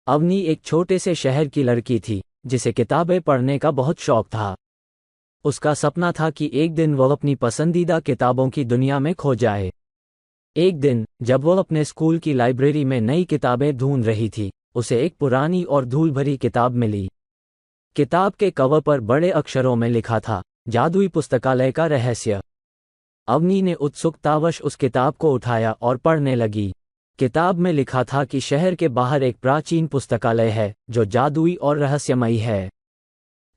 अवनी एक छोटे से शहर की लड़की थी जिसे किताबें पढ़ने का बहुत शौक था। उसका सपना था कि एक दिन वह अपनी पसंदीदा किताबों की दुनिया में खो जाए। एक दिन जब वह अपने स्कूल की लाइब्रेरी में नई किताबें ढूंढ रही थी, उसे एक पुरानी और धूल भरी किताब मिली। किताब के कवर पर बड़े अक्षरों में लिखा था, जादुई पुस्तकालय का रहस्य। अवनी ने उत्सुकतावश उस किताब को उठाया और पढ़ने लगी। किताब में लिखा था कि शहर के बाहर एक प्राचीन पुस्तकालय है जो जादुई और रहस्यमयी है।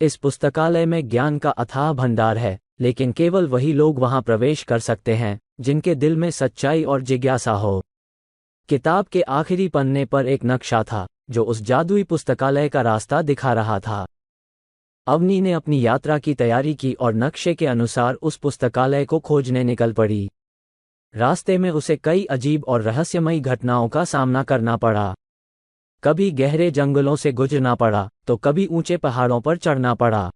इस पुस्तकालय में ज्ञान का अथाह भंडार है, लेकिन केवल वही लोग वहां प्रवेश कर सकते हैं जिनके दिल में सच्चाई और जिज्ञासा हो। किताब के आखिरी पन्ने पर एक नक्शा था जो उस जादुई पुस्तकालय का रास्ता दिखा रहा था। अवनी ने अपनी यात्रा की तैयारी की और नक्शे के अनुसार उस पुस्तकालय को खोजने निकल पड़ी। रास्ते में उसे कई अजीब और रहस्यमयी घटनाओं का सामना करना पड़ा। कभी गहरे जंगलों से गुजरना पड़ा तो कभी ऊंचे पहाड़ों पर चढ़ना पड़ा।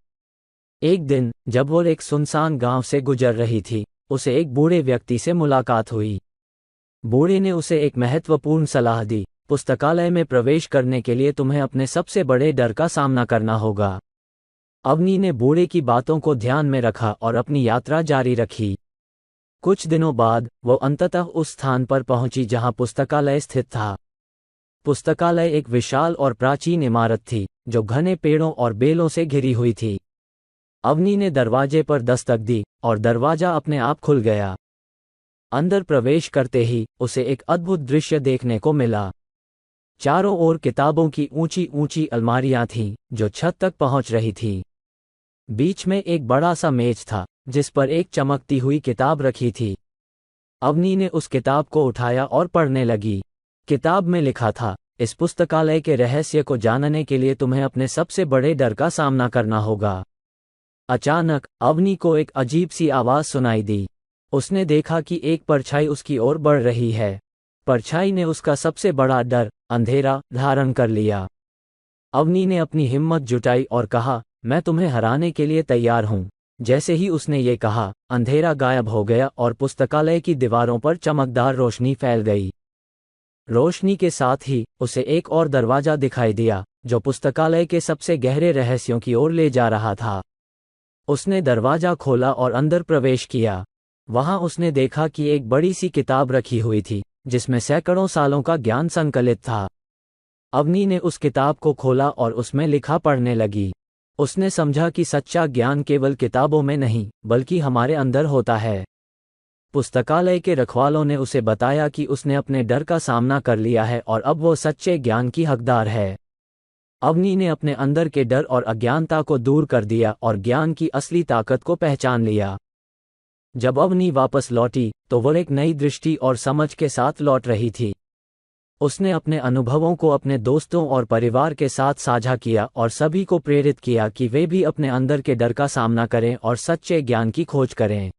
एक दिन जब वो एक सुनसान गांव से गुजर रही थी, उसे एक बूढ़े व्यक्ति से मुलाकात हुई। बूढ़े ने उसे एक महत्वपूर्ण सलाह दी, पुस्तकालय में प्रवेश करने के लिए तुम्हें अपने सबसे बड़े डर का सामना करना होगा। अवनी ने बूढ़े की बातों को ध्यान में रखा और अपनी यात्रा जारी रखी। कुछ दिनों बाद वो अंततः उस स्थान पर पहुंची जहां पुस्तकालय स्थित था। पुस्तकालय एक विशाल और प्राचीन इमारत थी जो घने पेड़ों और बेलों से घिरी हुई थी। अवनी ने दरवाजे पर दस्तक दी और दरवाजा अपने आप खुल गया। अंदर प्रवेश करते ही उसे एक अद्भुत दृश्य देखने को मिला। चारों ओर किताबों की ऊंची ऊंची अलमारियां थीं जो छत तक पहुंच रही थीं। बीच में एक बड़ा सा मेज था जिस पर एक चमकती हुई किताब रखी थी। अवनी ने उस किताब को उठाया और पढ़ने लगी। किताब में लिखा था, इस पुस्तकालय के रहस्य को जानने के लिए तुम्हें अपने सबसे बड़े डर का सामना करना होगा। अचानक अवनी को एक अजीब सी आवाज सुनाई दी। उसने देखा कि एक परछाई उसकी ओर बढ़ रही है। परछाई ने उसका सबसे बड़ा डर, अंधेरा, धारण कर लिया। अवनी ने अपनी हिम्मत जुटाई और कहा, मैं तुम्हें हराने के लिए तैयार हूं। जैसे ही उसने ये कहा, अंधेरा गायब हो गया और पुस्तकालय की दीवारों पर चमकदार रोशनी फैल गई। रोशनी के साथ ही उसे एक और दरवाजा दिखाई दिया जो पुस्तकालय के सबसे गहरे रहस्यों की ओर ले जा रहा था। उसने दरवाजा खोला और अंदर प्रवेश किया। वहां उसने देखा कि एक बड़ी सी किताब रखी हुई थी जिसमें सैकड़ों सालों का ज्ञान संकलित था। अवनी ने उस किताब को खोला और उसमें लिखा पढ़ने लगी। उसने समझा कि सच्चा ज्ञान केवल किताबों में नहीं बल्कि हमारे अंदर होता है। पुस्तकालय के रखवालों ने उसे बताया कि उसने अपने डर का सामना कर लिया है और अब वो सच्चे ज्ञान की हकदार है। अवनी ने अपने अंदर के डर और अज्ञानता को दूर कर दिया और ज्ञान की असली ताकत को पहचान लिया। जब अवनी वापस लौटी तो वो एक नई दृष्टि और समझ के साथ लौट रही थी। उसने अपने अनुभवों को अपने दोस्तों और परिवार के साथ साझा किया और सभी को प्रेरित किया कि वे भी अपने अंदर के डर का सामना करें और सच्चे ज्ञान की खोज करें।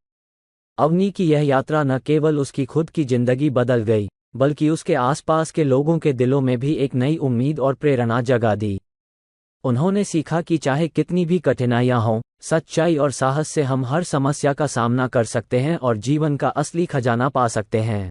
अवनी की यह यात्रा न केवल उसकी खुद की जिंदगी बदल गई, बल्कि उसके आसपास के लोगों के दिलों में भी एक नई उम्मीद और प्रेरणा जगा दी। उन्होंने सीखा कि चाहे कितनी भी कठिनाइयां हों, सच्चाई और साहस से हम हर समस्या का सामना कर सकते हैं और जीवन का असली खजाना पा सकते हैं।